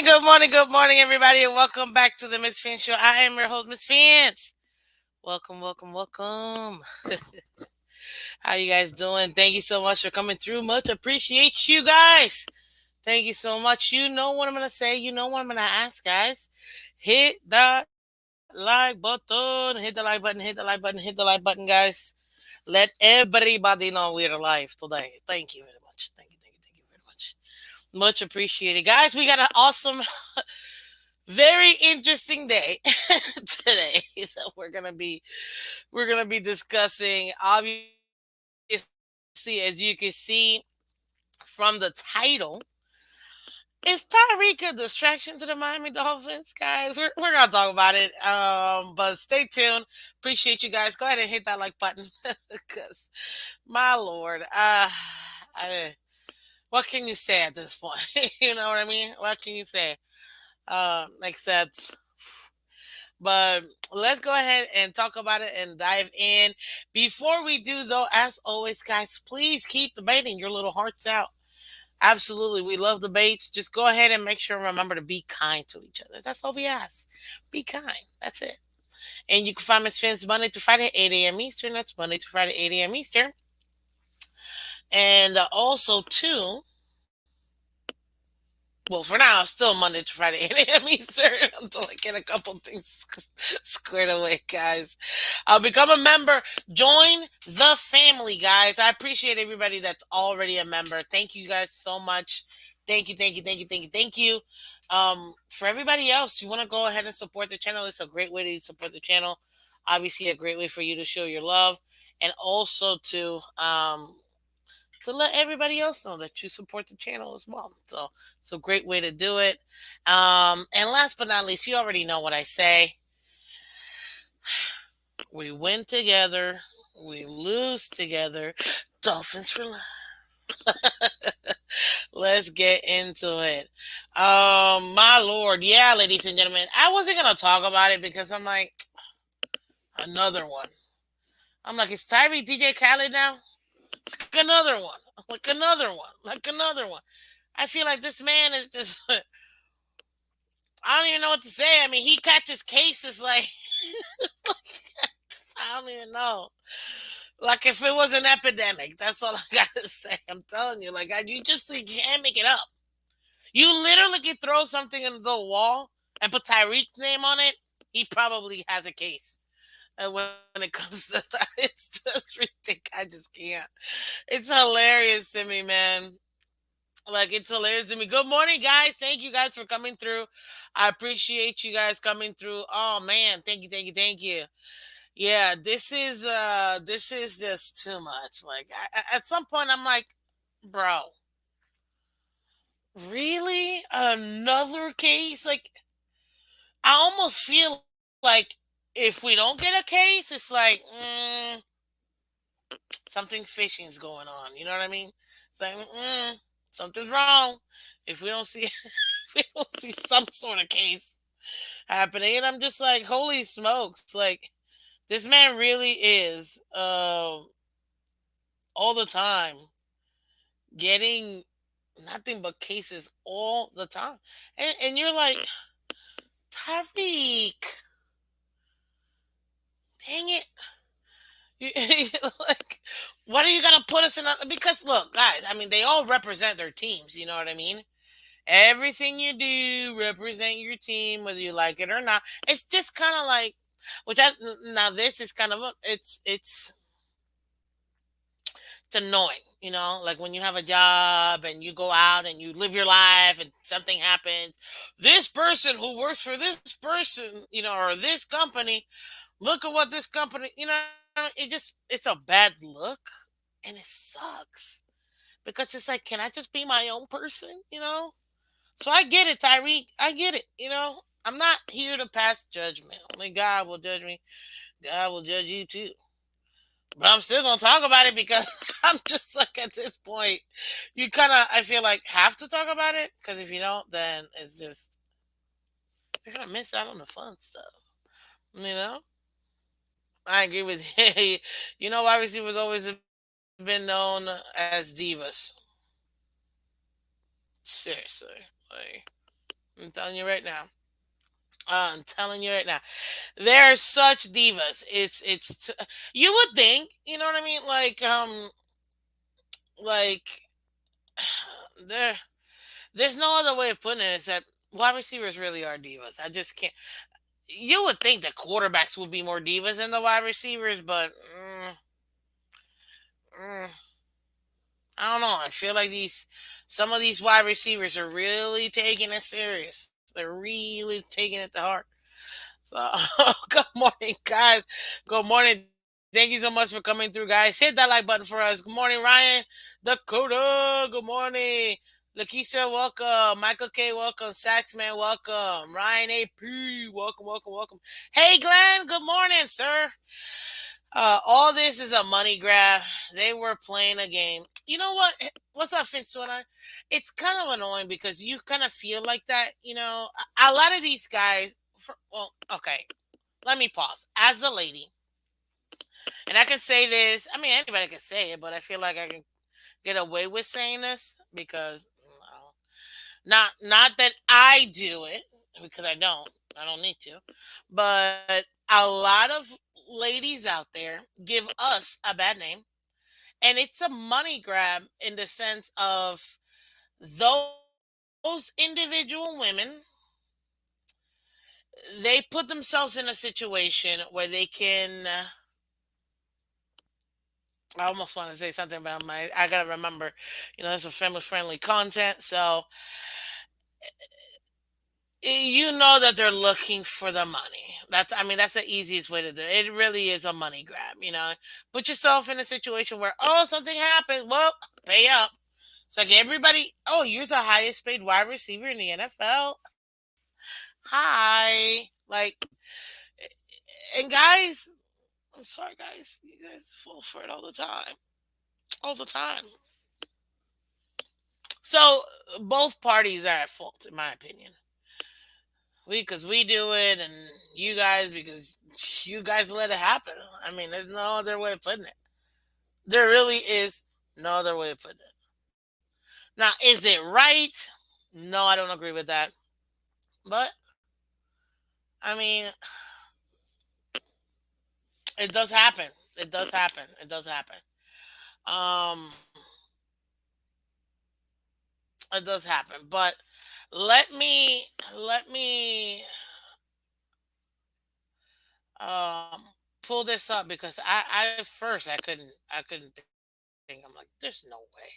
good morning, everybody, and welcome back to the Miss Fin Show. I am your host, Miss Fins. Welcome, welcome, welcome. How you guys doing? Thank you so much for coming through. Much appreciate you guys. Thank you so much. You know what I'm gonna say. You know what I'm gonna ask, guys. Hit that like button. Hit the like button. Hit the like button. Hit the like button, guys. Let everybody know we're alive today. Thank you very much. Thank you very much. Much appreciated, guys. We got an awesome very interesting day today. So we're gonna be discussing, obviously, as you can see from the title. Is Tyreek a distraction to the Miami Dolphins, guys? We're gonna talk about it. But stay tuned. Appreciate you guys. Go ahead and hit that like button, because my lord, I, what can you say at this point? You know what I mean? What can you say? Except But let's go ahead and talk about it and dive in. Before we do, though, as always, guys, please keep debating your little hearts out. Absolutely. We love debates. Just go ahead and make sure and remember to be kind to each other. That's all we ask. Be kind. That's it. And you can find Miss Fins Monday to Friday, 8 a.m. Eastern. That's Monday to Friday, 8 a.m. Eastern. And also, too, well, for now, it's still Monday to Friday, 8 a.m. Eastern until I get a couple things squared away, guys. Become a member. Join the family, guys. I appreciate everybody that's already a member. Thank you guys so much. Thank you. For everybody else, you want to go ahead and support the channel. It's a great way to support the channel. Obviously, a great way for you to show your love, and also to let everybody else know that you support the channel as well. So it's a great way to do it. And last but not least, you already know what I say. We win together, we lose together. Dolphins for life. Let's get into it. My lord, yeah, ladies and gentlemen, I wasn't gonna talk about it because I'm like, another one. I'm like, is Tyreek DJ Khaled now? Like another one. Like another one. Like another one. I feel like this man is just I don't even know what to say. I mean, he catches cases like I don't even know. Like if it was an epidemic, that's all I gotta say. I'm telling you, like you can't make it up. You literally could throw something in the wall and put Tyreek's name on it. He probably has a case. And when it comes to that, it's just ridiculous. I just can't. It's hilarious to me, man. Like it's hilarious to me. Good morning, guys. Thank you guys for coming through. I appreciate you guys coming through. Oh man, thank you. Yeah, this is just too much. Like at some point I'm like, bro, really? Another case? Like I almost feel like if we don't get a case, it's like something fishy's going on. You know what I mean? It's like something's wrong if we don't see if we don't see some sort of case happening. And I'm just like, holy smokes! Like this man really is all the time getting nothing but cases all the time, and you're like, Tyreek, dang it. You, like, what are you gonna put us in? Because look, guys, I mean, they all represent their teams. You know what I mean? Everything you do represent your team, whether you like it or not. It's just kind of like, which I now this is kind of it's annoying, like when you have a job and you go out and you live your life and something happens. This person who works for this person, or this company, look at what this company, it's a bad look and it sucks because it's like, can I just be my own person? So I get it, Tyreek. I get it. I'm not here to pass judgment. Only God will judge me. God will judge you too. But I'm still gonna talk about it because I'm just like at this point, you kind of I feel like have to talk about it because if you don't, then it's just you're gonna miss out on the fun stuff. You know, I agree with you. Wide receivers always have been known as divas. Seriously, like I'm telling you right now. I'm telling you right now. They're such divas. You would think, you know what I mean? Like there there's no other way of putting it except wide receivers really are divas. I just can't. You would think the quarterbacks would be more divas than the wide receivers, but mm, I don't know. I feel like these some of these wide receivers are really taking it serious. They're really taking it to heart. So, good morning, guys. Good morning. Thank you so much for coming through, guys. Hit that like button for us. Good morning, Ryan. Dakota. Good morning. Lakeisha, welcome. Michael K, welcome. Saxman, welcome. Ryan AP, welcome, welcome, welcome. Hey, Glenn. Good morning, sir. All this is a money grab. They were playing a game. You know what? What's up, Phins? It's kind of annoying because you kind of feel like that. A lot of these guys. Well, okay. Let me pause. As the lady, and I can say this. I mean, anybody can say it, but I feel like I can get away with saying this because not that I do it because I don't. I don't need to, but a lot of ladies out there give us a bad name, and it's a money grab in the sense of those individual women. They put themselves in a situation where they can. I almost want to say something about my. I gotta remember, it's a family friendly content, so you know that they're looking for the money. I mean, that's the easiest way to do it. It really is a money grab. Put yourself in a situation where, oh, something happens. Well, pay up. It's like everybody, oh, you're the highest paid wide receiver in the NFL. Hi. And guys, I'm sorry, guys. You guys fall for it all the time. All the time. So both parties are at fault, in my opinion. Because we do it, and you guys because you guys let it happen. I mean, there's no other way of putting it. There really is no other way of putting it. Now, is it right? No, I don't agree with that. But I mean, it does happen. It does happen. It does happen. Um, it does happen. But let me let me um pull this up because I first I couldn't think. I'm like, there's no way.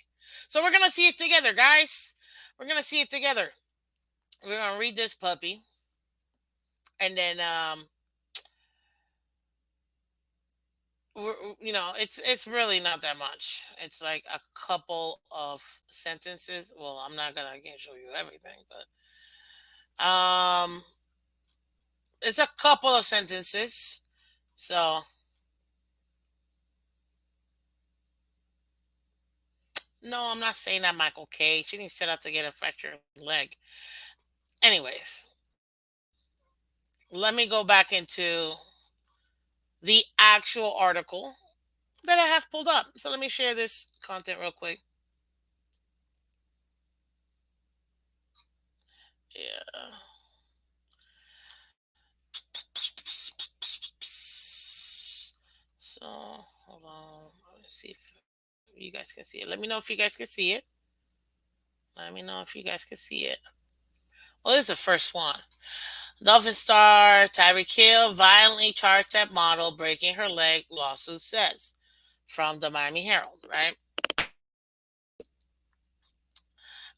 So we're gonna see it together, guys. We're gonna see it together. We're gonna read this puppy, and then it's really not that much. It's like a couple of sentences. Well, I'm not gonna again show you everything, but it's a couple of sentences. So no, I'm not saying that Michael K. She didn't set out to get a fractured leg. Anyways, let me go back into the actual article that I have pulled up. So let me share this content real quick. Yeah. So hold on. Let me see if you guys can see it. Let me know if you guys can see it. Let me know if you guys can see it. Well, this is the first one. Dolphin star Tyreek Hill violently charged at model breaking her leg. Lawsuit says from the Miami Herald. Right.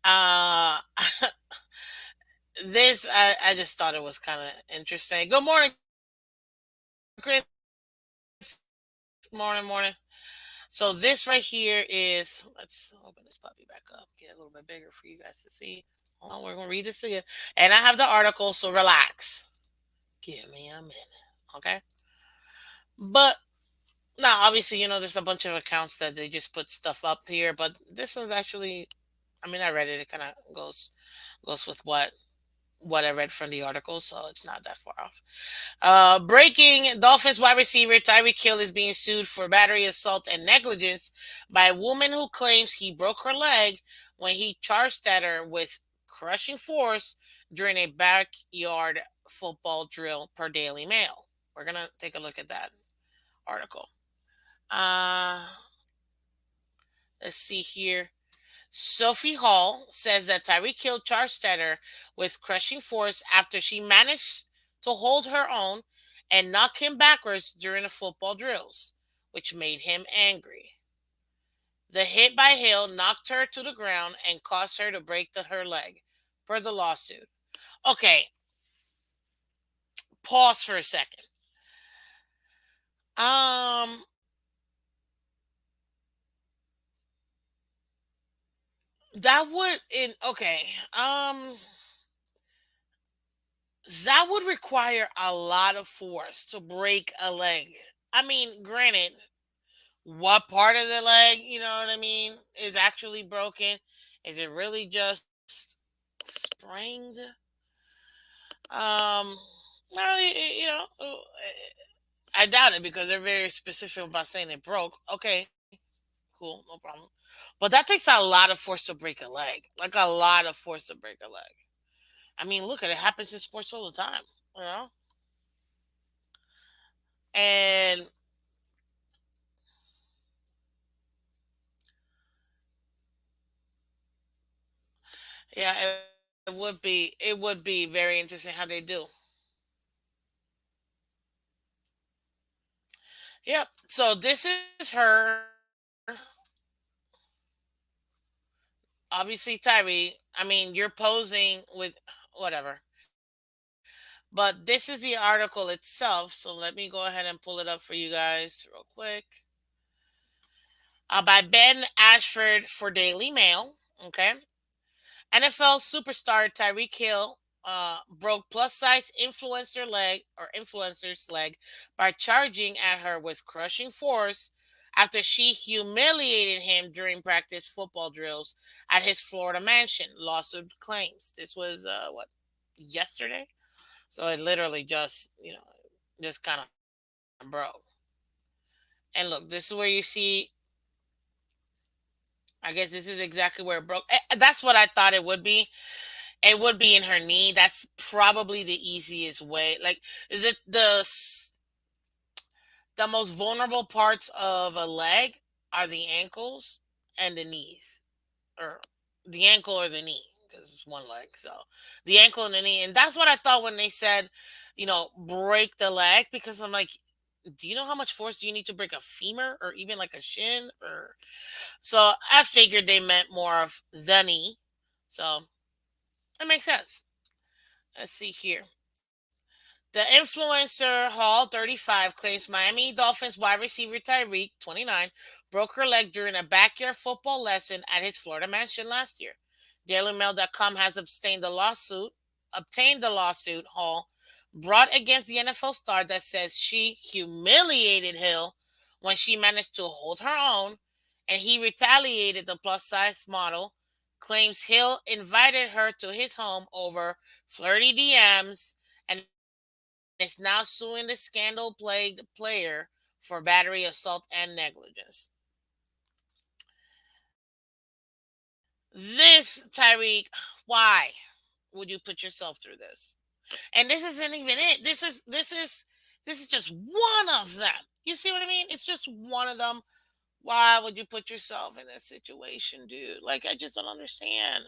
Uh, this I just thought it was kind of interesting. Good morning, Chris. Morning, morning. So this right here is let's open this puppy back up, get it a little bit bigger for you guys to see. Hold on, we're gonna read this again. And I have the article, so relax. Give me a minute. Okay. But now obviously, there's a bunch of accounts that they just put stuff up here, but this one's actually I mean I read it, it kinda goes with what I read from the article, so it's not that far off. Breaking Dolphins wide receiver Tyreek Hill is being sued for battery, assault, and negligence by a woman who claims he broke her leg when he charged at her with crushing force during a backyard football drill per Daily Mail. We're going to take a look at that article. Uh, let's see here. Sophie Hall says that Tyreek Hill charged at her with crushing force after she managed to hold her own and knock him backwards during the football drills, which made him angry. The hit by Hill knocked her to the ground and caused her to break her leg, per the lawsuit. Okay, pause for a second. Um, that would in okay. That would require a lot of force to break a leg. I mean, granted, what part of the leg, you know what I mean, is actually broken? Is it really just sprained? Um, no, I doubt it because they're very specific about saying it broke. Okay, cool, no problem. But that takes a lot of force to break a leg, like a lot of force to break a leg. I mean, look at it happens in sports all the time, you know. And yeah, it would be very interesting how they do. Yep. So this is her, obviously Tyree. I mean, you're posing with whatever. But this is the article itself. So let me go ahead and pull it up for you guys real quick. By Ben Ashford for Daily Mail. Okay. NFL superstar Tyreek Hill broke plus size influencer's leg by charging at her with crushing force after she humiliated him during practice football drills at his Florida mansion. Lawsuit claims this was what, yesterday. So it literally just kind of broke. And look, this is where you see. I guess this is exactly where it broke. That's what I thought it would be. It would be in her knee. That's probably the easiest way. Like the most vulnerable parts of a leg are the ankles and the knees, or the ankle or the knee, because it's one leg. So the ankle and the knee, and that's what I thought when they said, break the leg. Because I'm like, do you know how much force do you need to break a femur or even like a shin? Or so I figured they meant more of the knee. So it makes sense. Let's see here. The influencer Hall 35 claims Miami Dolphins wide receiver Tyreek 29 broke her leg during a backyard football lesson at his Florida mansion last year. DailyMail.com has obtained the lawsuit Hall brought against the NFL star that says she humiliated Hill when she managed to hold her own, and he retaliated. The plus size model claims Hill invited her to his home over flirty DMs and is now suing the scandal plagued player for battery, assault, and negligence. This, Tyreek, why would you put yourself through this? And this isn't even it. This is just one of them. You see what I mean? It's just one of them. Why would you put yourself in this situation, dude? Like, I just don't understand.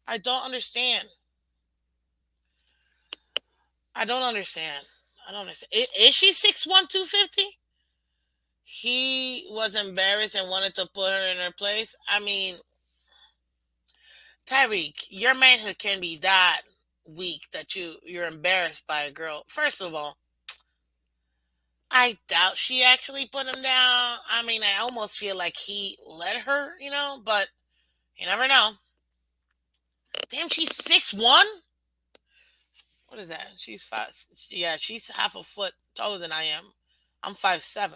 I don't understand. I don't understand. I don't understand. Is she 6'1", 250? He was embarrassed and wanted to put her in her place. I mean, Tyreek, your manhood can be that weak that you're embarrassed by a girl. First of all, I doubt she actually put him down. I mean, I almost feel like he let her, but you never know. Damn, she's 6'1". What is that? She's five. Yeah, she's half a foot taller than I am. I'm 5'7".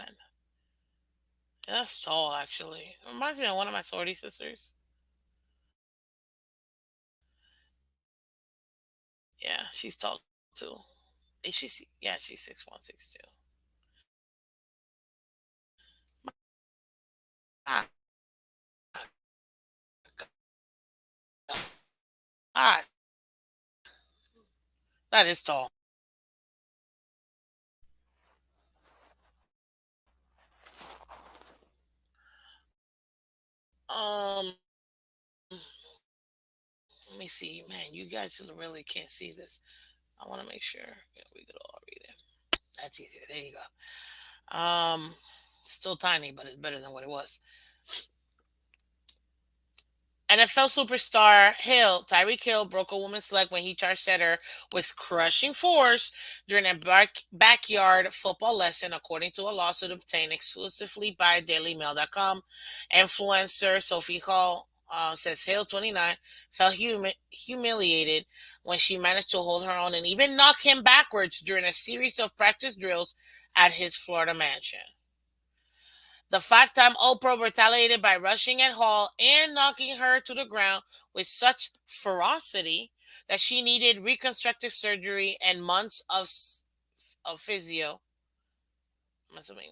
Yeah, that's tall, actually. Reminds me of one of my sorority sisters. Yeah, she's tall too. Is she? Yeah, she's 6'1", 6'2". Ah, God. That is tall. Um, let me see, man. You guys really can't see this. I want to make sure we could all read it. That's easier. There you go. Still tiny, but it's better than what it was. NFL superstar Tyreek Hill, broke a woman's leg when he charged at her with crushing force during a backyard football lesson, according to a lawsuit obtained exclusively by DailyMail.com. Influencer Sophie Hall says Hill, 29, felt humiliated when she managed to hold her own and even knock him backwards during a series of practice drills at his Florida mansion. The five-time All-Pro retaliated by rushing at Hall and knocking her to the ground with such ferocity that she needed reconstructive surgery and months of physio, I'm assuming,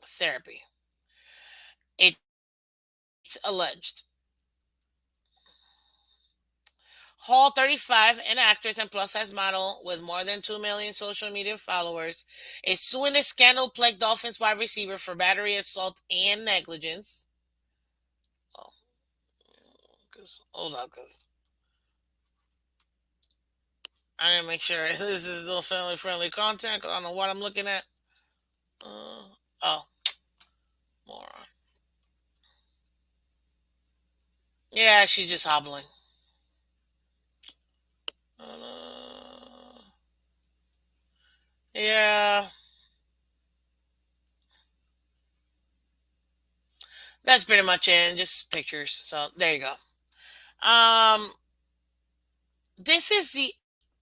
therapy. It's alleged. Hall, 35, an actress and plus-size model with more than 2 million social media followers, is suing a scandal-plagued Dolphins wide receiver for battery, assault, and negligence. Oh, hold up, because I didn't make sure this is still family friendly content. 'Cause I don't know what I'm looking at. Oh, moron. Yeah, she's just hobbling. Yeah, that's pretty much it. And just pictures. So there you go. Um, this is the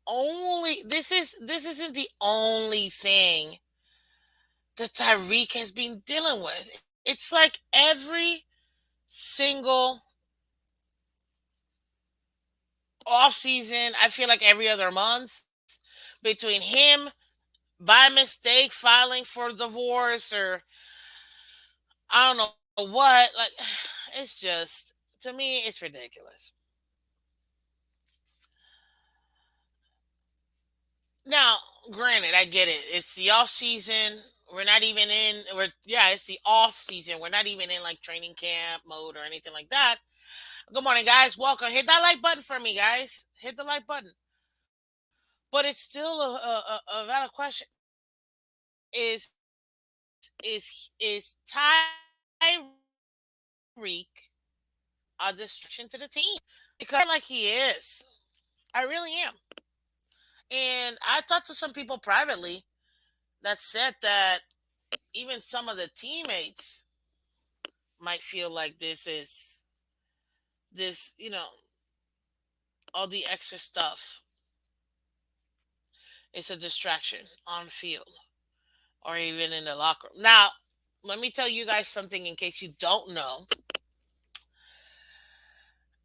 only. This isn't the only thing that Tyreek has been dealing with. It's like every single off season. I feel like every other month between him by mistake filing for divorce or I don't know what. Like, it's just, to me, it's ridiculous. Now, granted, I get it. It's the off season. We're not even in. Yeah, it's the off season. We're not even in like training camp mode or anything like that. Good morning, guys. Welcome. Hit that like button for me, guys. Hit the like button. But it's still a valid question. Is is Tyreek a distraction to the team? Because like he is. I really am. And I talked to some people privately that said that even some of the teammates might feel like this, all the extra stuff is a distraction on field or even in the locker room. Now, let me tell you guys something in case you don't know.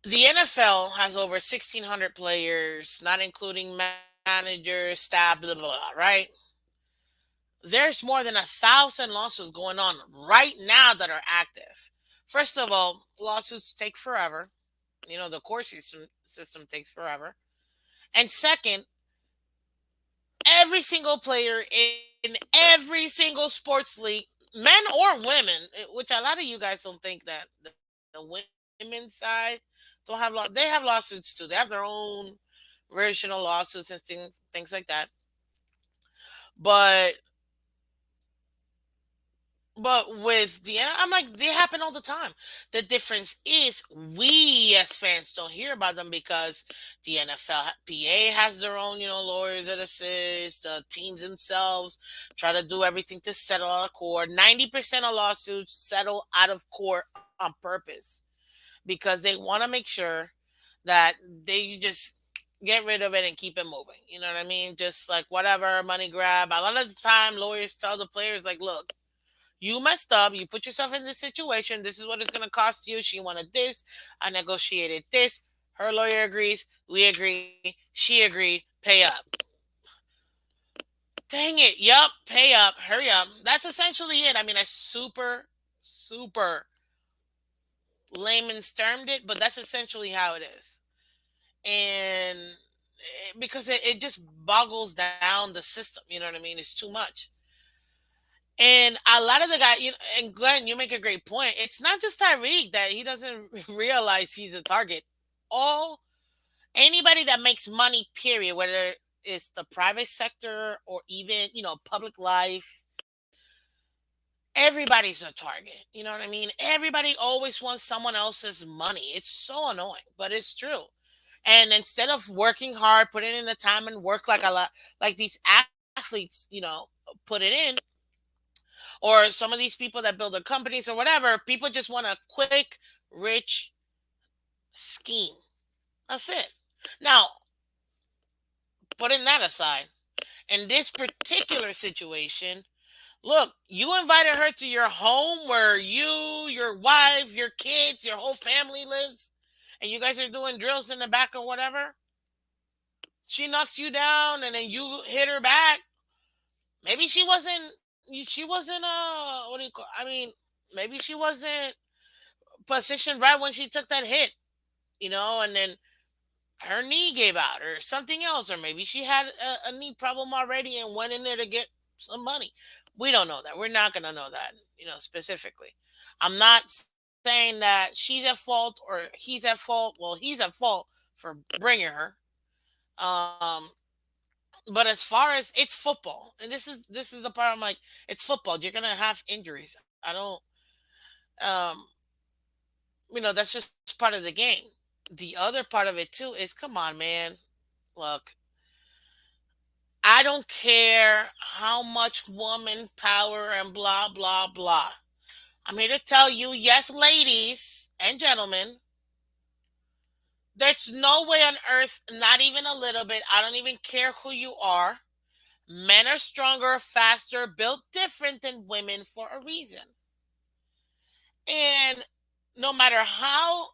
The NFL has over 1,600 players, not including managers, staff, blah, blah, blah, right? There's more than 1,000 lawsuits going on right now that are active. First of all, lawsuits take forever. The court system takes forever. And second, every single player in every single sports league, men or women, which a lot of you guys don't think that the women's side don't have they have lawsuits too. They have their own original lawsuits and things like that. But with I'm like, they happen all the time. The difference is we as fans don't hear about them because the NFLPA has their own, lawyers that assist. The teams themselves try to do everything to settle out of court. 90% of lawsuits settle out of court on purpose because they want to make sure that they just get rid of it and keep it moving. You know what I mean? Just like whatever, money grab. A lot of the time, lawyers tell the players, like, look, you messed up. You put yourself in this situation. This is what it's going to cost you. She wanted this. I negotiated this. Her lawyer agrees. We agree. She agreed. Pay up. Dang it. Yup. Pay up. Hurry up. That's essentially it. I mean, I super layman's termed it, but that's essentially how it is. And because it just boggles down the system. You know what I mean? It's too much. And a lot of the guy, and Glenn, you make a great point. It's not just Tyreek that he doesn't realize he's a target. All Anybody that makes money, period, whether it's the private sector or even public life, everybody's a target. You know what I mean? Everybody always wants someone else's money. It's so annoying, but it's true. And instead of working hard, putting in the time and work like a lot, like these athletes, put it in, or some of these people that build their companies or whatever, people just want a quick, rich scheme. That's it. Now, putting that aside, in this particular situation, look, you invited her to your home where you, your wife, your kids, your whole family lives, and you guys are doing drills in the back or whatever. She knocks you down and then you hit her back. Maybe she wasn't what do you call, I mean, maybe she wasn't positioned right when she took that hit, and then her knee gave out or something else, or maybe she had a knee problem already and went in there to get some money. We don't know that. We're not going to know that, specifically. I'm not saying that she's at fault or he's at fault. Well, he's at fault for bringing her. Um, but as far as it's football, and this is the part, I'm like, it's football. You're gonna have injuries. I don't. Um, that's just part of the game. The other part of it too is, come on, man. Look, I don't care how much woman power and blah, blah, blah. I'm here to tell you, yes, ladies and gentlemen, there's no way on earth, not even a little bit. I don't even care who you are. Men are stronger, faster, built different than women for a reason. And no matter how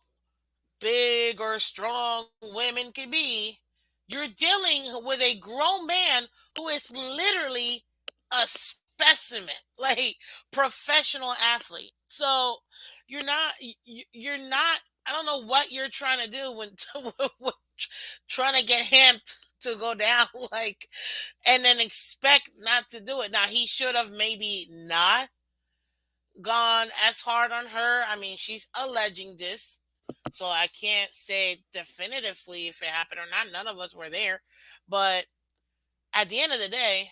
big or strong women can be, you're dealing with a grown man who is literally a specimen, like professional athlete. So you're not. I don't know what you're trying to do when trying to get him to go down, like, and then expect not to do it. Now he should have maybe not gone as hard on her. I mean, she's alleging this, so I can't say definitively if it happened or not. None of us were there, but at the end of the day,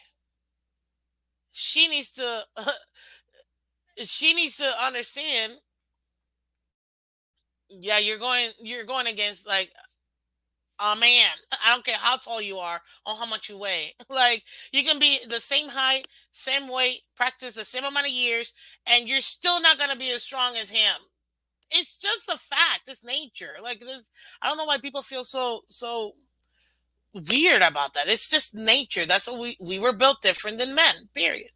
she needs to she needs to understand. Yeah, you're going against, like, a man. I don't care how tall you are or how much you weigh. Like, you can be the same height, same weight, practice the same amount of years, and you're still not going to be as strong as him. It's just a fact. It's nature. Like, I don't know why people feel so weird about that. It's just nature. That's what we were built different than men. Period.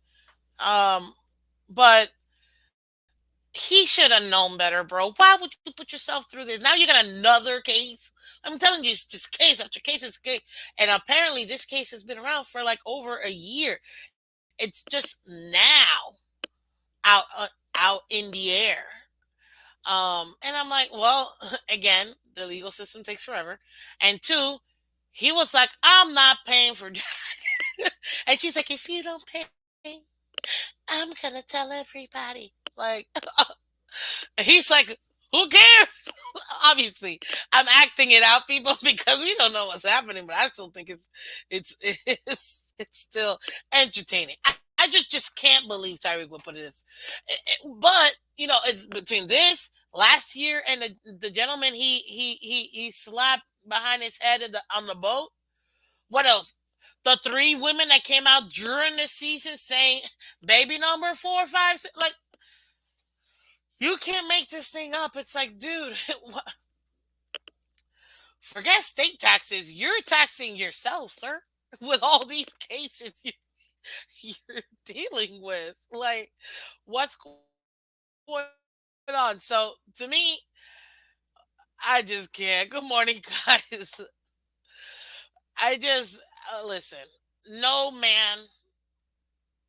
Um, but he should have known better, bro. Why would you put yourself through this? Now you got another case. I'm telling you, it's just case after case after case. And apparently, this case has been around for like over a year. It's just now out out in the air. And I'm like, well, again, the legal system takes forever. And two, he was like, I'm not paying for and she's like, if you don't pay, I'm gonna tell everybody. Like, he's like, who cares? Obviously, I'm acting it out, people, because we don't know what's happening, but I still think it's it's still entertaining. I just can't believe Tyreek would put this. But it's between this last year and the gentleman he slapped behind his head on the boat. What else? The three women that came out during the season saying baby number 4, 5, 6, like, you can't make this thing up. It's like, dude, forget state taxes. You're taxing yourself, sir, with all these cases you're dealing with. Like, what's going on? So, to me, I just can't. Good morning, guys. I just, listen, no man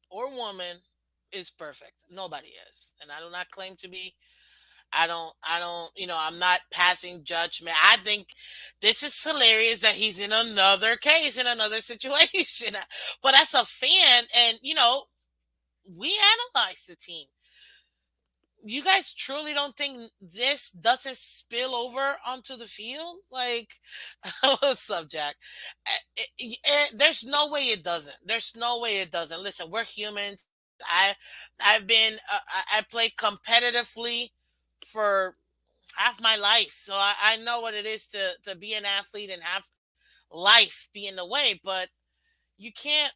or woman is perfect. Nobody is. And I do not claim to be. I'm not passing judgment. I think this is hilarious that he's in another case, in another situation. But as a fan, and we analyze the team. You guys truly don't think this doesn't spill over onto the field? Like, what's up, Jack? There's no way it doesn't. There's no way it doesn't. Listen, we're humans. I play competitively for half my life, so I know what it is to be an athlete and have life be in the way. But you can't,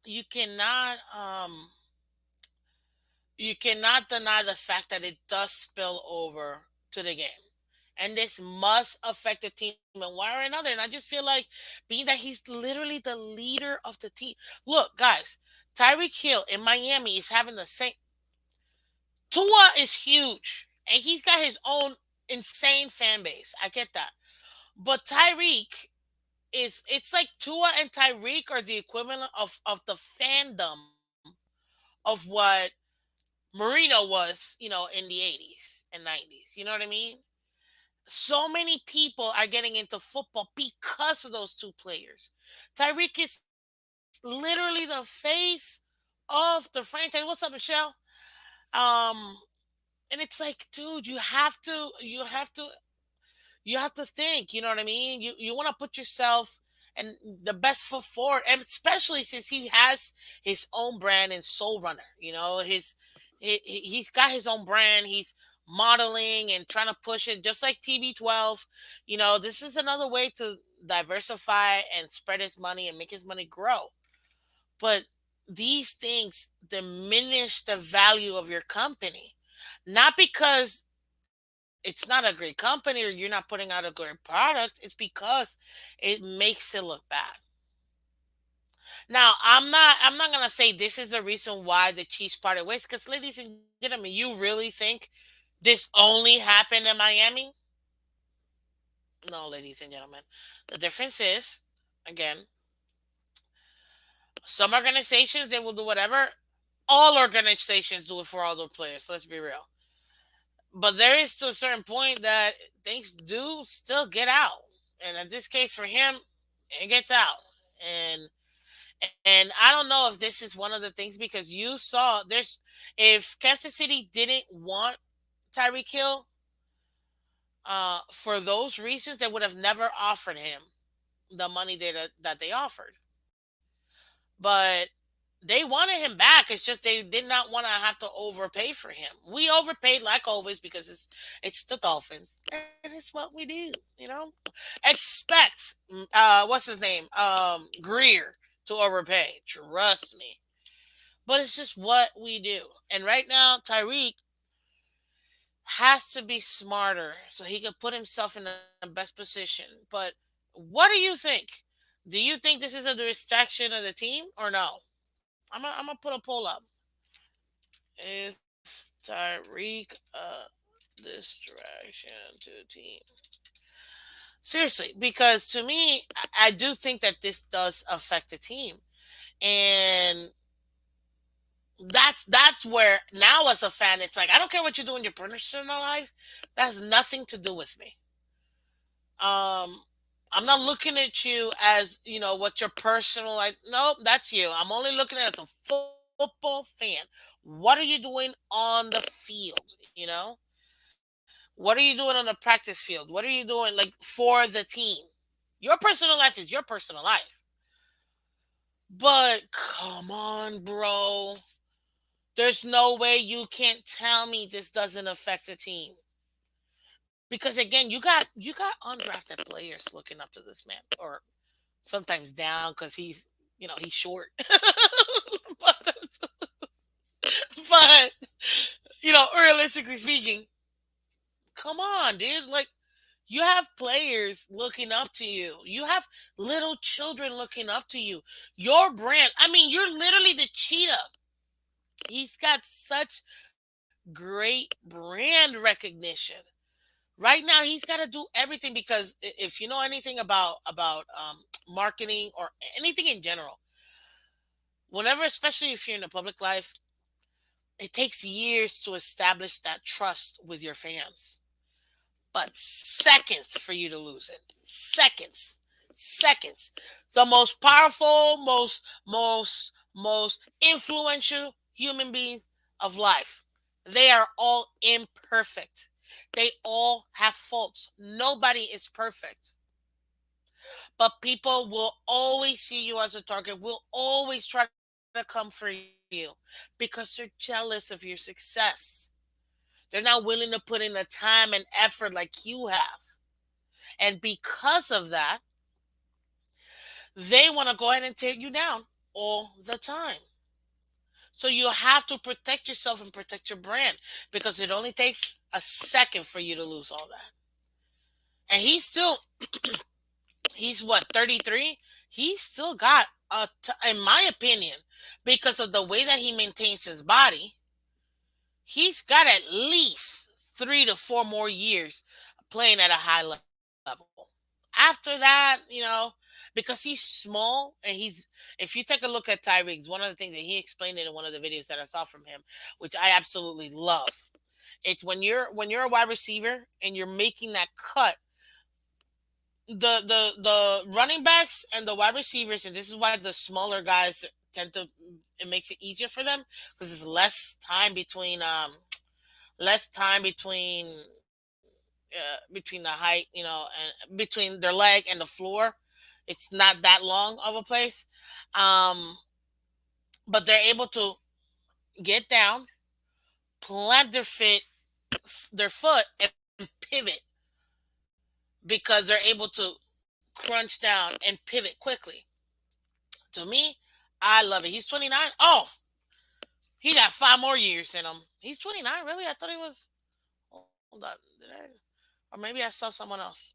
you cannot, you cannot deny the fact that it does spill over to the game. And this must affect the team in one way or another. And I just feel like, being that he's literally the leader of the team. Look, guys, Tyreek Hill in Miami is having the same. Tua is huge, and he's got his own insane fan base. I get that. But Tyreek it's like Tua and Tyreek are the equivalent of the fandom of what Marino was, in the 80s and 90s. You know what I mean? So many people are getting into football because of those two players. Tyreek is literally the face of the franchise. What's up, Michelle? Um, and it's like, dude, you have to think. You know what I mean? You want to put yourself and the best foot forward, and especially since he has his own brand and Soul Runner. He's got his own brand. He's modeling and trying to push it, just like TB12. This is another way to diversify and spread his money and make his money grow. But these things diminish the value of your company, not because it's not a great company or you're not putting out a great product. It's because it makes it look bad. Now, I'm not gonna say this is the reason why the Chiefs parted ways, because, ladies and gentlemen, you really think this only happened in Miami? No, ladies and gentlemen. The difference is, again, some organizations, they will do whatever. All organizations do it for all the players. Let's be real. But there is, to a certain point, that things do still get out, and in this case for him, it gets out. And I don't know if this is one of the things, because you saw, if Kansas City didn't want Tyreek Hill, for those reasons, they would have never offered him the money that they offered. But they wanted him back. It's just they did not want to have to overpay for him. We overpaid, like always, because it's the Dolphins, and it's what we do. Expect, what's his name, Greer, to overpay. Trust me. But it's just what we do. And right now, Tyreek has to be smarter so he can put himself in the best position. But what do you think? Do you think this is a distraction of the team or no? I'm gonna put a poll up. Is Tyreek a distraction to the team? Seriously, because to me, I do think that this does affect the team, and that's where, now, as a fan, it's like, I don't care what you do in your personal life. That has nothing to do with me. Um, I'm not looking at you as, what your personal, like. Nope, that's you. I'm only looking at it as a football fan. What are you doing on the field? What are you doing on the practice field? What are you doing, like, for the team? Your personal life is your personal life. But come on, bro. There's no way you can't tell me this doesn't affect the team. Because, again, you got undrafted players looking up to this man, or sometimes down, because he's short. but but realistically speaking, come on, dude. Like, you have players looking up to you. You have little children looking up to you. Your brand. I mean, you're literally the cheetah. He's got such great brand recognition. Right now, he's got to do everything, because if you know anything about marketing or anything in general, whenever, especially if you're in the public life, It takes years to establish that trust with your fans, but seconds for you to lose it. Seconds. Seconds. The most powerful, most influential human beings of life. They are all imperfect. They all have faults. Nobody is perfect. But people will always see you as a target, will always try to come for you because they're jealous of your success. They're not willing to put in the time and effort like you have. And because of that, they want to go ahead and tear you down all the time. So you have to protect yourself and protect your brand because it only takes a second for you to lose all that. And he's what, 33? He's still got in my opinion, because of the way that he maintains his body, he's got at least 3 to 4 more years playing at a high level. After that, because he's small and if you take a look at Tyreek, one of the things that he explained it in one of the videos that I saw from him, which I absolutely love, it's when you're a wide receiver and you're making that cut, the running backs and the wide receivers, and this is why the smaller guys tend to, it makes it easier for them because there's less time between the height, and between their leg and the floor. It's not that long of a place, um, but they're able to get down, plant their foot, and pivot because they're able to crunch down and pivot quickly. To me, I love it. He's 29. Oh, he got 5 more years in him. He's 29. Really? I thought he was. Hold on. Did I? Or maybe I saw someone else.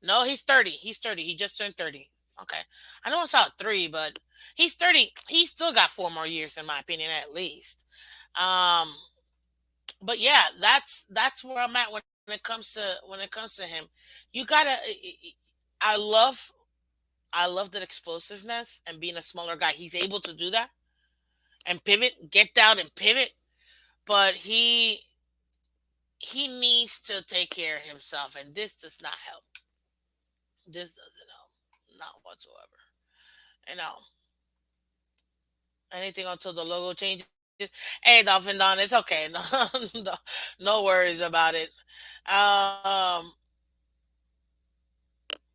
No, he's 30. He's 30. He just turned 30. Okay. I know I saw 3, but he's 30. He's still got 4 more years, in my opinion, at least. Um, but yeah, that's where I'm at when it comes to him. You gotta. I love I love that explosiveness and being a smaller guy. He's able to do that and pivot, get down and pivot, but he needs to take care of himself, and this does not help. This doesn't help, not whatsoever. You know, anything until the logo changes. Hey, Dolphin Don, it's okay. No, no, no worries about it. Um,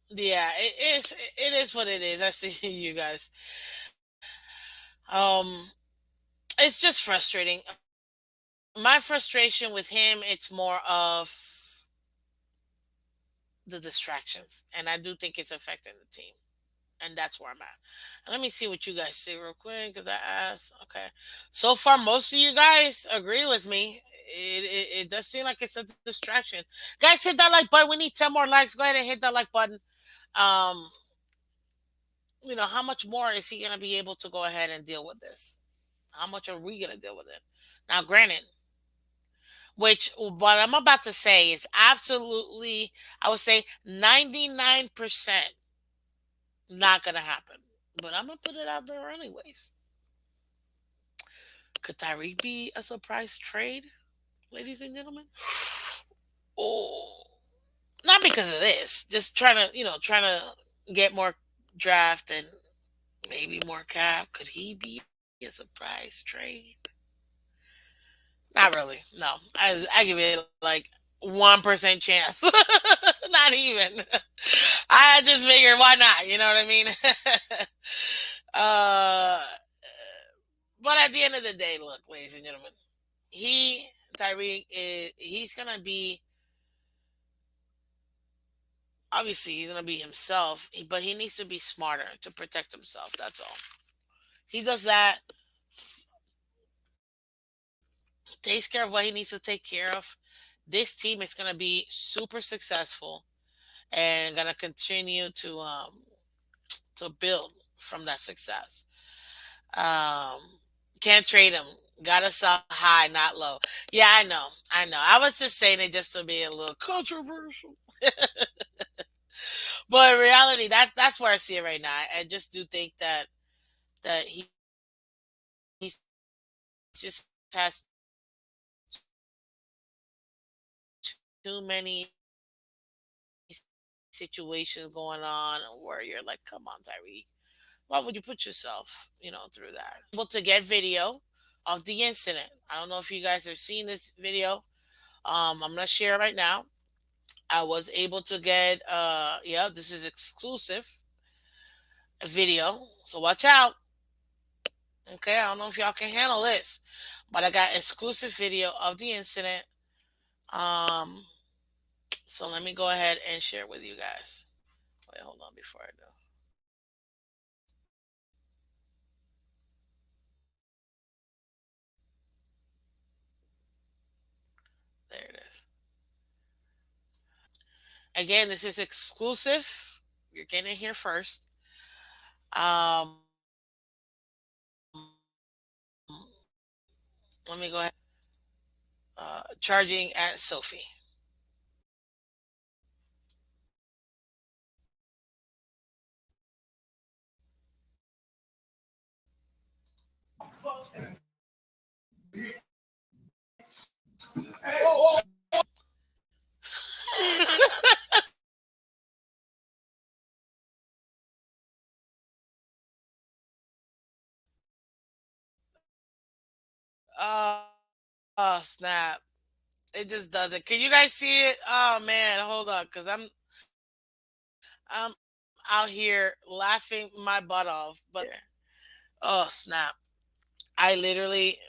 yeah, it is what it is. I see you guys. Um, it's just frustrating. My frustration with him, it's more of the distractions, and I do think it's affecting the team. And that's where I'm at. And let me see what you guys say real quick because I asked. Okay, so far most of you guys agree with me. It does seem like it's a distraction. Guys, hit that like button. We need 10 more likes. Go ahead and hit that like button. Um, how much more is he gonna be able to go ahead and deal with this? How much are we gonna deal with it? Now, granted, which what I'm about to say is absolutely, I would say 99% not gonna happen. But I'm gonna put it out there anyways. Could Tyreek be a surprise trade, ladies and gentlemen? Oh, not because of this. Just trying to get more draft and maybe more cap. Could he be a surprise trade? Not really. No, I give it like 1% chance. Not even. I just figured why not. You know what I mean? uh, but at the end of the day, look, ladies and gentlemen, he Tyreek he's gonna be, obviously he's gonna be himself, but he needs to be smarter to protect himself. That's all. He does that, takes care of what he needs to take care of. This team is gonna be super successful and gonna continue to build from that success. Um, can't trade him. Gotta sell high, not low. Yeah, I know. I know. I was just saying it just to be a little controversial. But in reality, that's where I see it right now. I just do think that he just has to too many situations going on where you're like, come on, Tyreek, why would you put yourself, through that? Able to get video of the incident. I don't know if you guys have seen this video. I'm gonna share it right now. I was able to get yeah, this is exclusive video. So watch out. Okay, I don't know if y'all can handle this, but I got exclusive video of the incident. Um, so let me go ahead and share with you guys. Wait, hold on before I do. There it is. Again, this is exclusive. You're getting it here first. Um, let me go ahead. Charging at Sophie. Oh, oh, snap! It just does it. Can you guys see it? Oh man, hold on, cause I'm out here laughing my butt off. But oh snap! I literally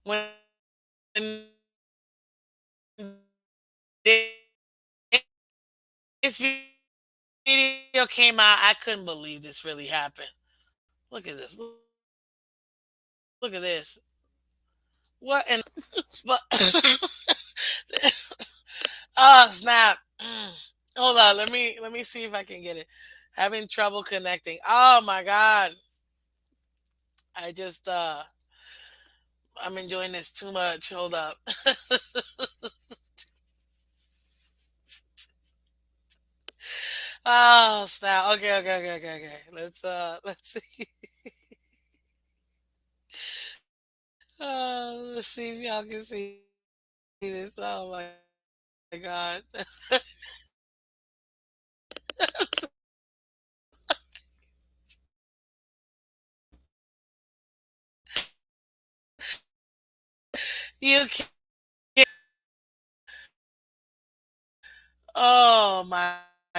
when this video came out, I couldn't believe this really happened. Look at this. Look at this. What and but oh snap. Hold on, let me see if I can get it. Having trouble connecting. Oh my god. I just I'm enjoying this too much. Hold up. Oh snap. Okay, okay, okay, okay, okay. Let's see. Let's see if y'all can see this. Oh my god. You can't. Oh my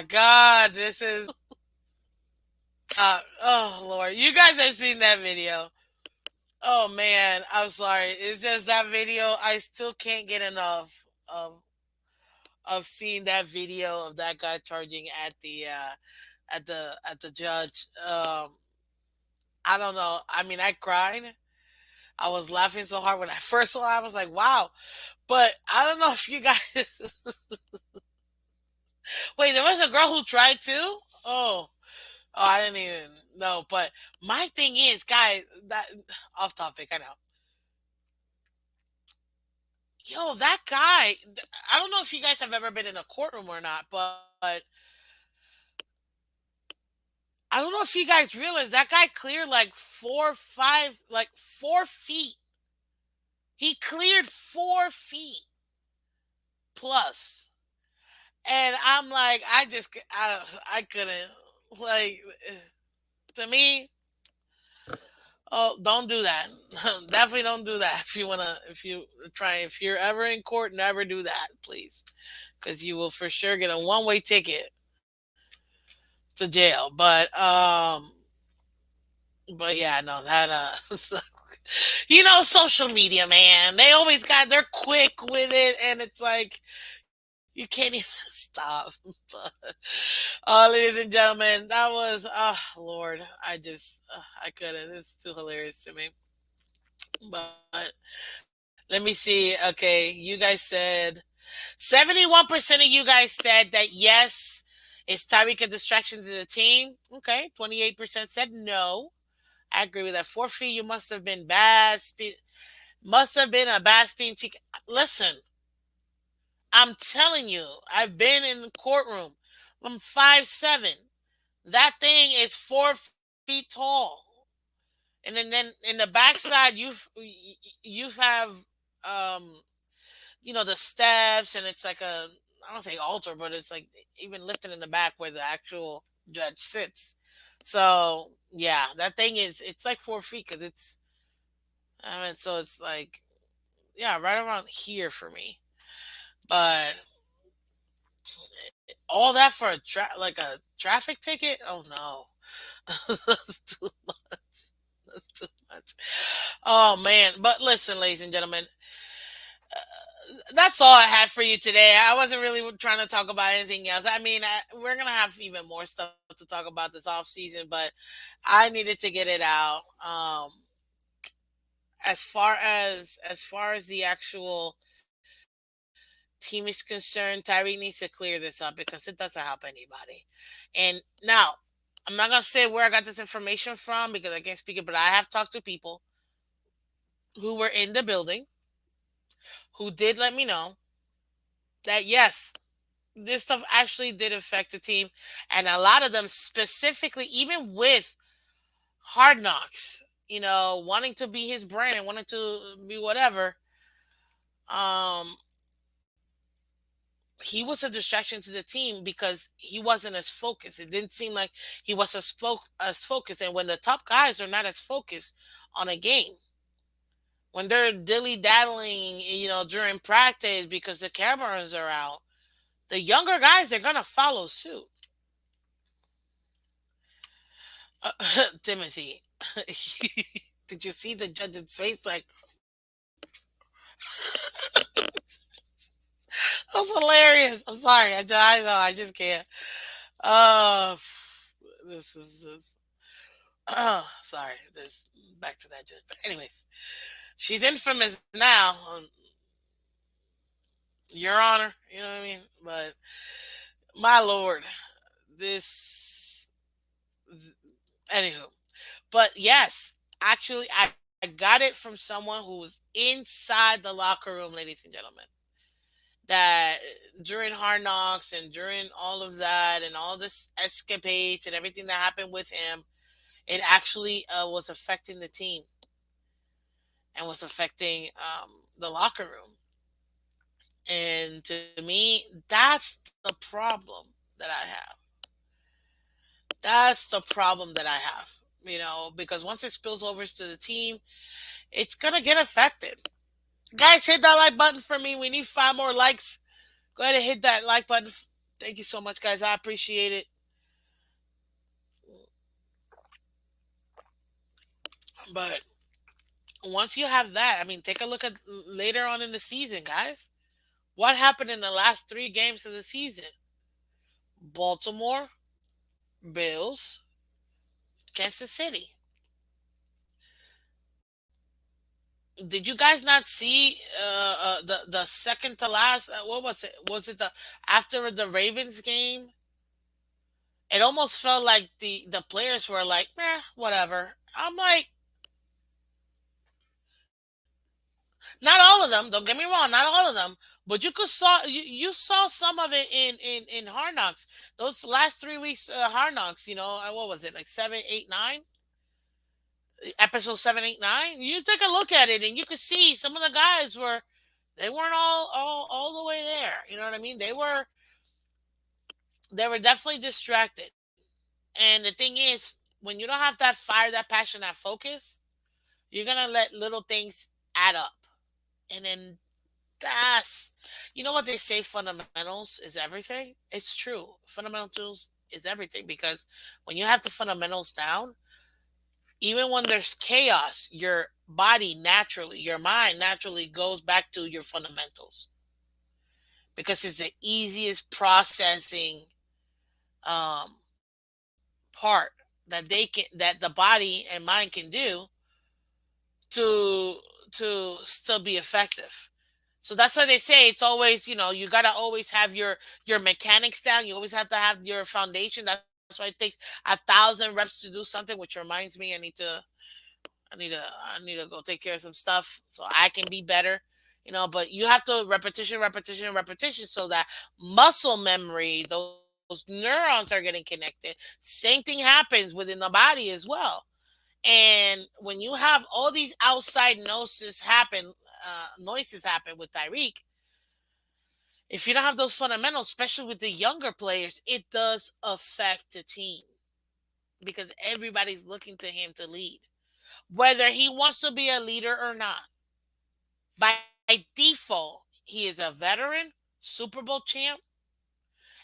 god. This is oh Lord. You guys have seen that video. Oh man, I'm sorry. It's just that video. I still can't get enough of seeing that video of that guy charging at the judge. I don't know. I mean, I cried. I was laughing so hard when I first saw it. I was like, wow. But I don't know if you guys. Wait, there was a girl who tried too. Oh, I didn't even know. But my thing is, guys, that off topic. I know. Yo, that guy. I don't know if you guys have ever been in a courtroom or not, but I don't know if you guys realize that guy cleared like 4, 5, like 4 feet. He cleared 4 feet plus, and I'm like, I couldn't like to me. Oh, don't do that. Definitely don't do that. If you're ever in court, never do that, please, because you will for sure get a one-way ticket to jail. But yeah, no, that social media, man. They always got they're quick with it, and it's like you can't even stop. But ladies and gentlemen, that was Lord, I couldn't. This is too hilarious to me. But let me see. Okay, you guys said 71% of you guys said that yes, is Tyreek a distraction to the team? Okay, 28% said no. I agree with that. 4 feet, you must have been bad speed. Must have been a bad speeding ticket. Listen, I'm telling you, I've been in the courtroom. I'm 5'7". That thing is 4 feet tall, and then in the backside, you have um the steps, and it's like I don't say altar, but it's like even lifted in the back where the actual judge sits. So yeah, that thing it's like 4 feet because so it's like, yeah, right around here for me. But all that for like a traffic ticket? Oh no. That's too much. That's too much. Oh man. But listen, ladies and gentlemen, that's all I have for you today. I wasn't really trying to talk about anything else. I mean, we're gonna have even more stuff to talk about this off season, but I needed to get it out. As far as the actual team is concerned, Tyreek needs to clear this up because it doesn't help anybody. And now, I'm not gonna say where I got this information from because I can't speak it, but I have talked to people who were in the building who did let me know that yes, this stuff actually did affect the team, and a lot of them specifically, even with Hard Knocks, wanting to be his brand and wanting to be whatever. Um, he was a distraction to the team because he wasn't as focused. It didn't seem like he was as focused. And when the top guys are not as focused on a game, when they're dilly daddling, during practice because the cameras are out, the younger guys are gonna follow suit. Uh, Timothy, did you see the judge's face? Like, that was hilarious. I'm sorry. I know. I just can't. Oh, this is just. Oh, sorry. This back to that judge. But anyways, she's infamous now, Your Honor. You know what I mean? But my lord, this. Anywho, but yes, actually, I got it from someone who was inside the locker room, ladies and gentlemen. That during Hard Knocks and during all of that and all this escapades and everything that happened with him, it actually was affecting the team and was affecting the locker room. And to me, that's the problem that I have. That's the problem that I have. Because once it spills over to the team, it's gonna get affected. Guys, hit that like button for me. We need 5 more likes. Go ahead and hit that like button. Thank you so much, guys. I appreciate it. But once you have that, I mean, take a look at later on in the season, guys. What happened in the last 3 games of the season? Baltimore, Bills, Kansas City. Did you guys not see the second to last? What was it? Was it the after the Ravens game? It almost felt like the players were like, whatever. I'm like, not all of them. Don't get me wrong, not all of them. But you saw some of it in Hard Knocks. Those last 3 weeks Hard Knocks. What was it, like 7, 8, 9? Episode 7, 8, 9. You take a look at it and you could see some of the guys they weren't all the way there. You know what I mean? They were definitely distracted. And the thing is, when you don't have that fire, that passion, that focus, you're gonna let little things add up. And then that's, what they say, fundamentals is everything. It's true. Fundamentals is everything because when you have the fundamentals down, even when there's chaos, your body naturally, your mind naturally goes back to your fundamentals because it's the easiest processing um, part that the body and mind can do to still be effective. So that's why they say it's always, you gotta always have your mechanics down. You always have to have your foundation. That's why it takes 1,000 reps to do something, which reminds me, I need to go take care of some stuff so I can be better. But you have to repetition, repetition, repetition so that muscle memory, those neurons are getting connected. Same thing happens within the body as well. And when you have all these outside noises happen with Tyreek, If you don't have those fundamentals, especially with the younger players, it does affect the team because everybody's looking to him to lead, whether he wants to be a leader or not. By default, he is a veteran, Super Bowl champ,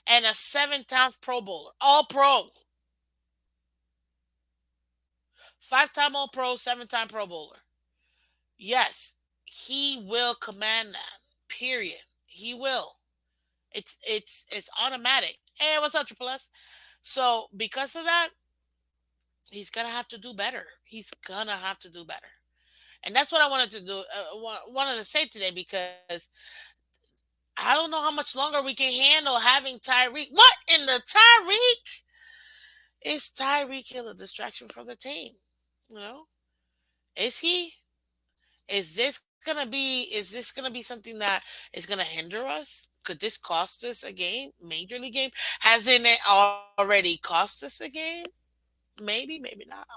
and a 7 time Pro Bowler, all pro, 5 time All Pro, 7 time Pro Bowler. Yes, he will command that. Period. He will. It's automatic. Hey, what's up, Triple S? So because of that, he's gonna have to do better. He's gonna have to do better, and that's what I wanted to do. Wanted to say today because I don't know how much longer we can handle having Tyreek. What in the Tyreek? Is Tyreek Hill a distraction for the team? You know, is he? Is this gonna be something that is gonna hinder us? Could this cost us a game, major league game? Hasn't it already cost us a game? Maybe, maybe not.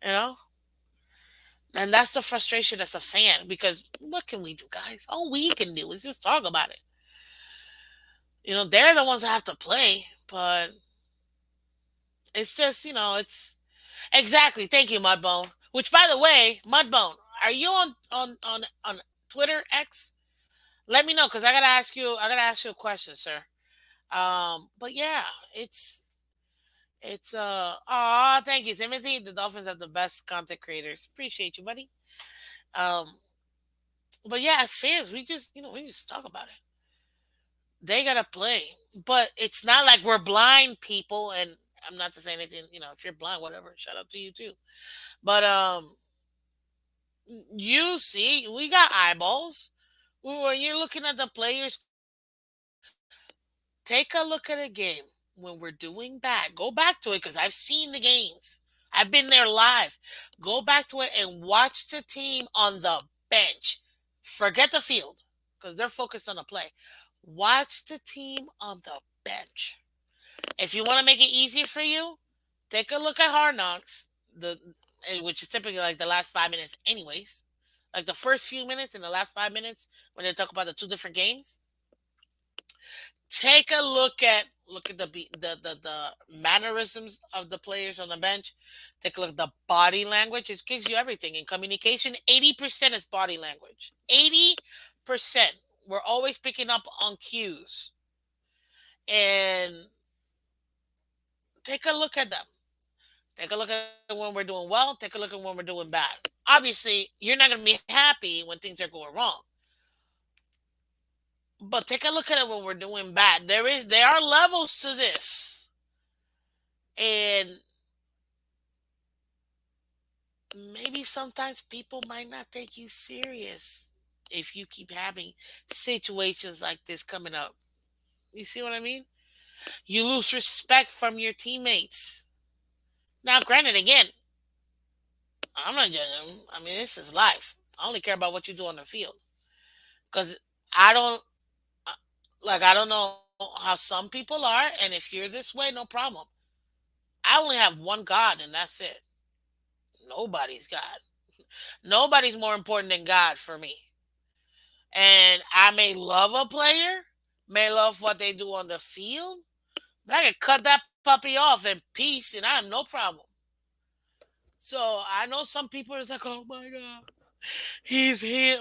You know, and that's the frustration as a fan because what can we do, guys? All we can do is just talk about it. They're the ones that have to play, but it's just it's exactly. Thank you, Mudbone. Which, by the way, Mudbone, are you on Twitter X? Let me know because I gotta ask you. I gotta ask you a question, sir. But yeah, thank you, Timothy. The Dolphins have the best content creators. Appreciate you, buddy. Um, but yeah, as fans, we just talk about it. They gotta play, but it's not like we're blind people. And I'm not to say anything. If you're blind, whatever. Shout out to you too. But you see, we got eyeballs. When you're looking at the players, take a look at a game when we're doing bad. Go back to it because I've seen the games. I've been there live. Go back to it and watch the team on the bench. Forget the field because they're focused on the play. Watch the team on the bench. If you want to make it easier for you, take a look at Hard Knocks, which is typically like the last 5 minutes, anyways. Like the first few minutes and the last 5 minutes when they talk about the two different games. Take a look at the mannerisms of the players on the bench. Take a look at the body language. It gives you everything in communication. 80% is body language. 80%. We're always picking up on cues. And take a look at them. Take a look at when we're doing well. Take a look at when we're doing bad. Obviously, you're not going to be happy when things are going wrong. But take a look at it when we're doing bad. There are levels to this. And maybe sometimes people might not take you serious if you keep having situations like this coming up. You see what I mean? You lose respect from your teammates. Now, granted, again, I'm not judging them. I mean, this is life. I only care about what you do on the field. Because I don't, uh, I don't know how some people are. And if you're this way, no problem. I only have one God, and that's it. Nobody's God. Nobody's more important than God for me. And I may love a player, may love what they do on the field, but I can cut that puppy off in peace and I have no problem. So I know some people are like, oh my God, he's here.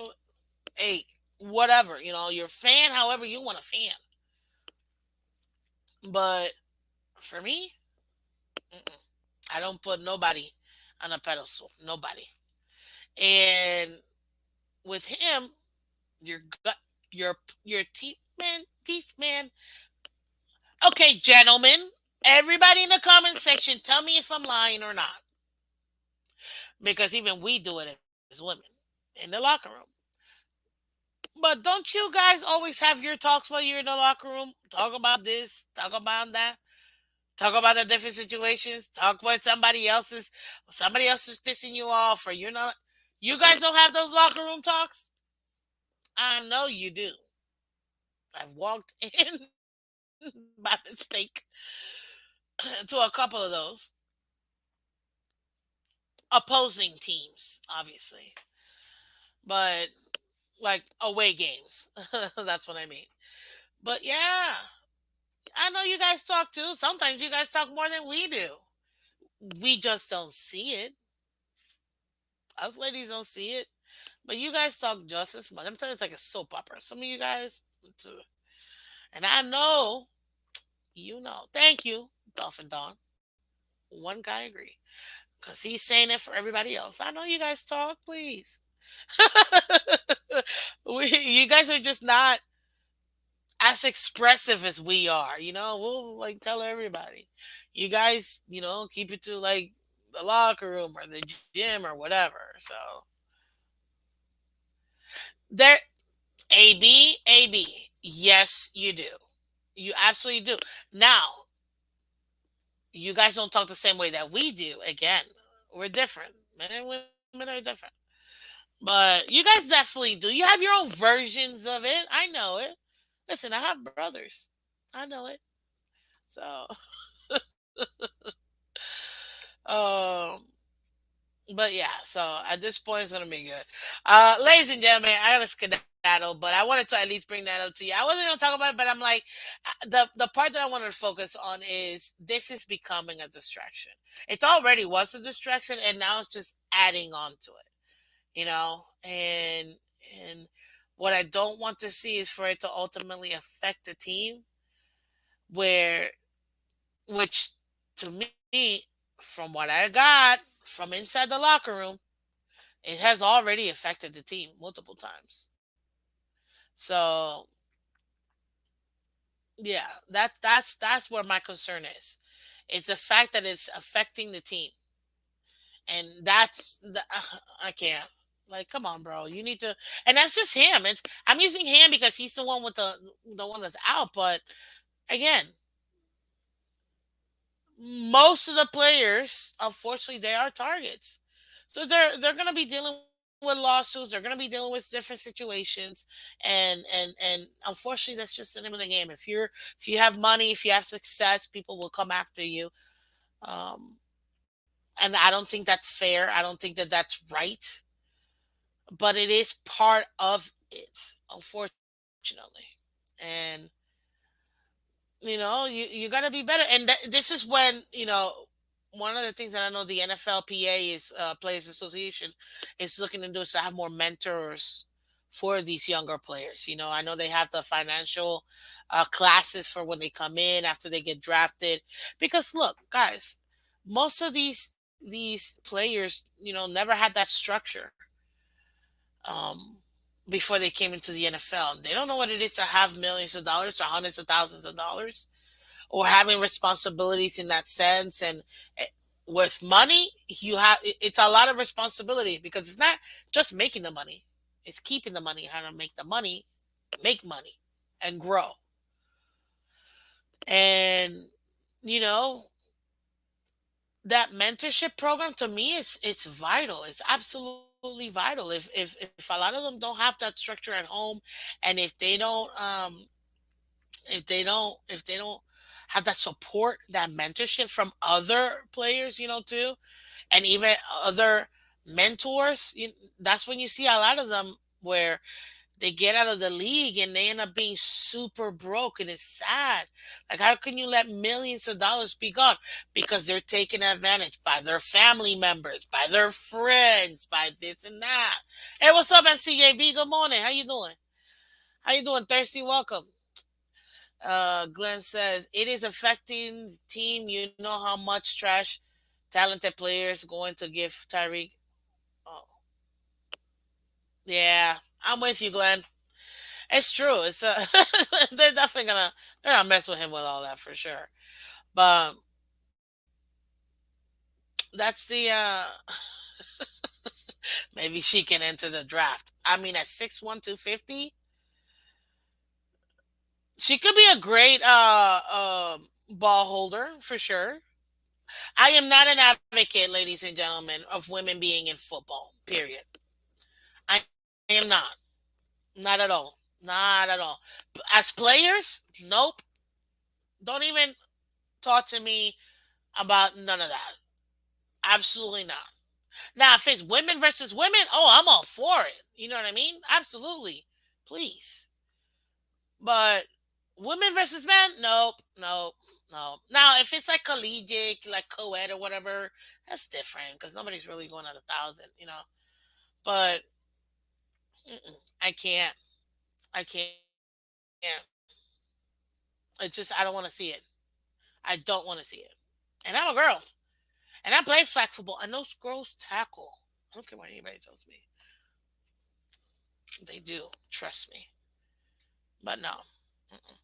Hey, whatever, you're a fan however you want to fan. But for me, mm-mm, I don't put nobody on a pedestal. Nobody. And with him, your gut, your teeth man. Okay, gentlemen, everybody in the comment section, tell me if I'm lying or not. Because even we do it as women in the locker room. But don't you guys always have your talks while you're in the locker room? Talk about this, talk about that, talk about the different situations, talk about somebody else is pissing you off, or you're not. You guys don't have those locker room talks? I know you do. I've walked in by mistake to a couple of those opposing teams, obviously. But like away games. That's what I mean. But yeah, I know you guys talk too. Sometimes you guys talk more than we do. We just don't see it. Us ladies don't see it. But you guys talk just as much. I'm telling you, it's like a soap opera. Some of you guys, and I know, you know. Thank you, Dolphin Dawn. One guy agree. Because he's saying it for everybody else. I know you guys talk, please. You guys are just not as expressive as we are. We'll like tell everybody. You guys, keep it to like the locker room or the gym or whatever. So there, AB. Yes, you do. You absolutely do. Now, you guys don't talk the same way that we do. Again, we're different. Men and women are different. But you guys definitely do. You have your own versions of it. I know it. Listen, I have brothers. I know it. So, um, but yeah. So at this point, it's gonna be good. Ladies and gentlemen, I got a skedaddle, but I wanted to at least bring that up to you. I wasn't gonna talk about it, but I'm like, the part that I wanted to focus on is this is becoming a distraction. It's already was a distraction, and now it's just adding on to it. And what I don't want to see is for it to ultimately affect the team where which to me, from what I got from inside the locker room, it has already affected the team multiple times. So yeah, that's where my concern is. It's the fact that it's affecting the team. And that's the I can't. Like, come on, bro. You need to, and that's just him. I'm using him because he's the one that's out. But again, most of the players, unfortunately, they are targets. So they're going to be dealing with lawsuits. They're going to be dealing with different situations, and unfortunately, that's just the name of the game. If you have money, if you have success, people will come after you. Um, and I don't think that's fair. I don't think that that's right, but it is part of it, unfortunately. And you got to be better. And this is when one of the things that I know the NFLPA is Players Association is looking to do is to have more mentors for these younger players. I know they have the financial classes for when they come in after they get drafted. Because look, guys, most of these players, never had that structure um, before they came into the NFL. They don't know what it is to have millions of dollars or hundreds of thousands of dollars or having responsibilities in that sense. And eh, with money, it's a lot of responsibility because it's not just making the money, it's keeping the money, how to make the money, make money and grow. And, you know, that mentorship program to me it's vital. It's absolutely vital. If a lot of them don't have that structure at home, and if they don't have that support, that mentorship from other players, too, and even other mentors, that's when you see a lot of them where they get out of the league and they end up being super broke, and it's sad. Like, how can you let millions of dollars be gone because they're taken advantage by their family members, by their friends, by this and that? Hey, what's up, MCJB? Good morning. How you doing? How you doing, Thirsty? Welcome. Glenn says it is affecting the team. You know how much trash talented players going to give Tyreek. Oh, yeah, I'm with you, Glenn. It's true. It's they're definitely they're gonna mess with him with all that for sure. But that's the maybe she can enter the draft. I mean, at 6'1", 250, she could be a great ball holder for sure. I am not an advocate, ladies and gentlemen, of women being in football. Period. I am not. Not at all. Not at all. As players, nope. Don't even talk to me about none of that. Absolutely not. Now, if it's women versus women, oh, I'm all for it. You know what I mean? Absolutely. Please. But women versus men, nope, nope, no. Now, if it's like collegiate, like co-ed or whatever, that's different because nobody's really going at 1,000. But I can't. I can't. I don't want to see it. I don't want to see it. And I'm a girl. And I play flag football. And those girls tackle. I don't care what anybody tells me. They do. Trust me. But no. Mm-mm.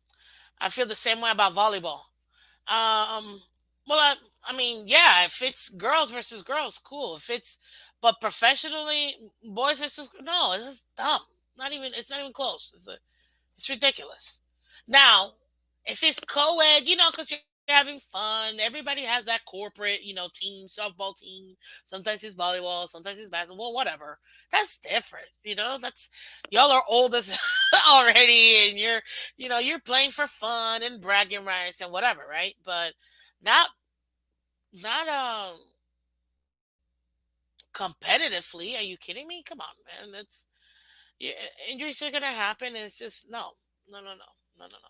I feel the same way about volleyball. Um, well, I mean, yeah, if it's girls versus girls, cool. But professionally, boys versus, no, it's just dumb. It's not even close. It's ridiculous. Now, if it's co-ed, because you're having fun, everybody has that corporate, team, softball team. Sometimes it's volleyball, sometimes it's basketball, whatever. That's different. That's y'all are old as already, and you're playing for fun and bragging rights and whatever, right? But not not competitively. Are you kidding me? Come on, man. Yeah, injuries are gonna happen. It's just no, no, no, no, no, no, no.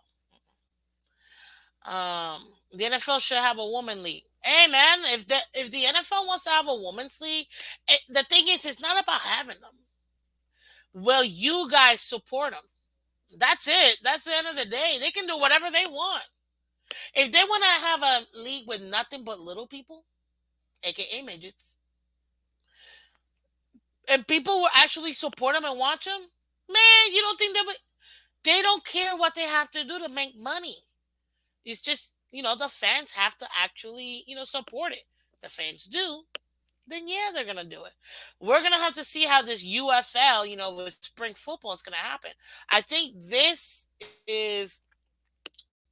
The NFL should have a woman league. Hey man, if the NFL wants to have a women's league, the thing is, it's not about having them. Well, you guys support them. That's it. That's the end of the day. They can do whatever they want. If they want to have a league with nothing but little people, aka midgets, and people will actually support them and watch them, man, you don't think they would? They don't care what they have to do to make money. It's just, the fans have to actually, support it. The fans do, then yeah, they're gonna do it. We're gonna have to see how this UFL, with spring football is gonna happen. I think this is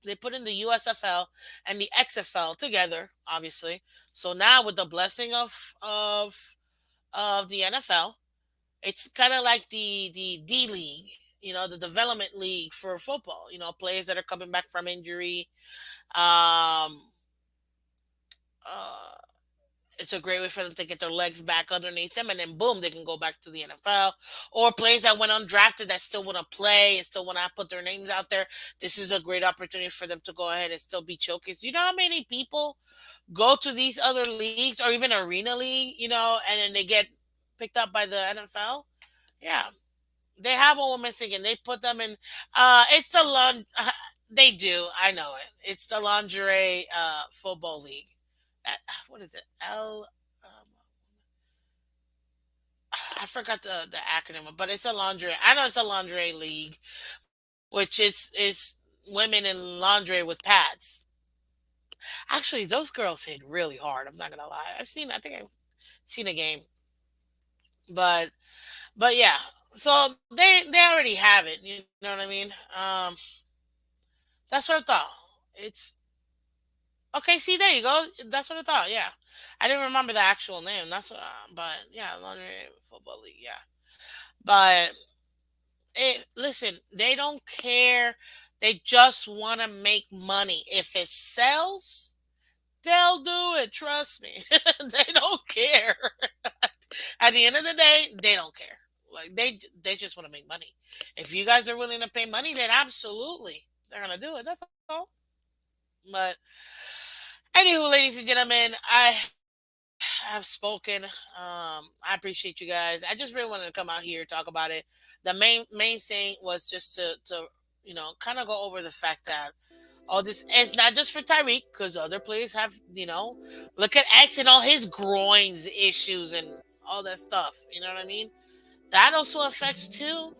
they put in the USFL and the XFL together, obviously. So now with the blessing of the NFL, it's kind of like the D League, the development league for football. Players that are coming back from injury. Um, uh, it's a great way for them to get their legs back underneath them, and then boom, they can go back to the NFL. Or players that went undrafted that still want to play and still want to put their names out there. This is a great opportunity for them to go ahead and still be showcased. You know how many people go to these other leagues or even arena league, and then they get picked up by the NFL? Yeah, they have a woman singing. They put them in. It's the They do. I know it. It's the lingerie football league. What is it? I forgot the acronym, but it's a lingerie. I know it's a lingerie league, which is women in lingerie with pads. Actually, those girls hit really hard. I'm not gonna lie. I think I've seen a game, but yeah. So they already have it. You know what I mean? That's what I thought. It's okay. See, there you go. That's what I thought. Yeah, I didn't remember the actual name. But yeah, lingerie football league. Yeah, but listen, they don't care. They just want to make money. If it sells, they'll do it. Trust me. They don't care. At the end of the day, they don't care. Like they just want to make money. If you guys are willing to pay money, then absolutely they're gonna do it. That's all. But anywho, ladies and gentlemen, I have spoken. I appreciate you guys. I just really wanted to come out here talk about it. The main thing was just to kind of go over the fact that all this, it's not just for Tyreek because other players have, look at X and all his groins issues and all that stuff. You know what I mean? That also affects too.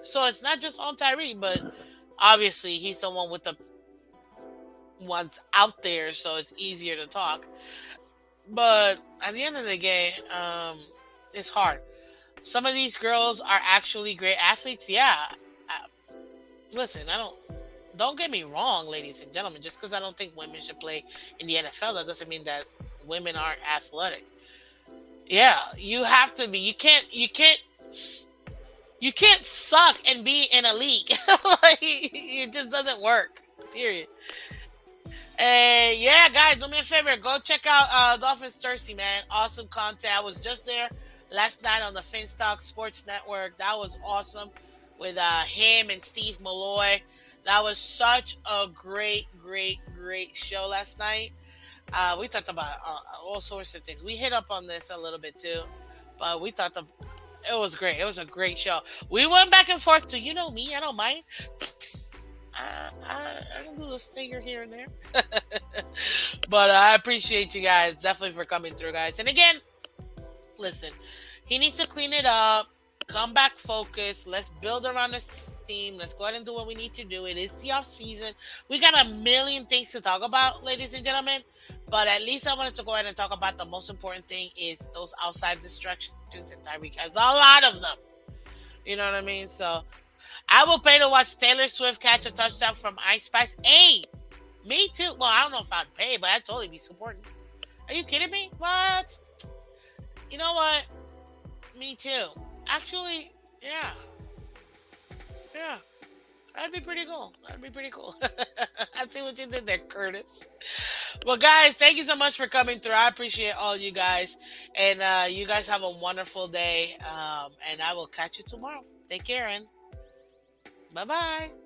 So it's not just on Tyreek, but obviously he's the one with the ones out there, so it's easier to talk. But at the end of the day, it's hard. Some of these girls are actually great athletes. Yeah. Listen, don't get me wrong, ladies and gentlemen. Just because I don't think women should play in the NFL, that doesn't mean that women aren't athletic. Yeah, you have to be. You can't suck and be in a league. Like, it just doesn't work. Period. Hey, yeah, guys, do me a favor. Go check out Dolphins Thirsty, man. Awesome content. I was just there last night on the Phins Sports Network. That was awesome with him and Steve Malloy. That was such a great show last night. We talked about all sorts of things. We hit up on this a little bit too, but we thought it was great. It was a great show. We went back and forth to, you know me, I don't mind. I can do this finger here and there. But I appreciate you guys definitely for coming through, guys. And again, listen, he needs to clean it up, come back focused. Let's build around this team. Let's go ahead and do what we need to do. It is the off season. We got a million things to talk about, ladies and gentlemen. But at least I wanted to go ahead and talk about the most important thing is those outside distractions, and Tyreek has a lot of them. You know what I mean? So I will pay to watch Taylor Swift catch a touchdown from Ice Spice. Hey, me too. Well, I don't know if I'd pay, but I'd totally be supporting. Are you kidding me? What? You know what? Me too. Actually, yeah. Yeah. That'd be pretty cool. That'd be pretty cool. I see what you did there, Curtis. Well, guys, thank you so much for coming through. I appreciate all you guys. And you guys have a wonderful day. And I will catch you tomorrow. Take care and bye bye.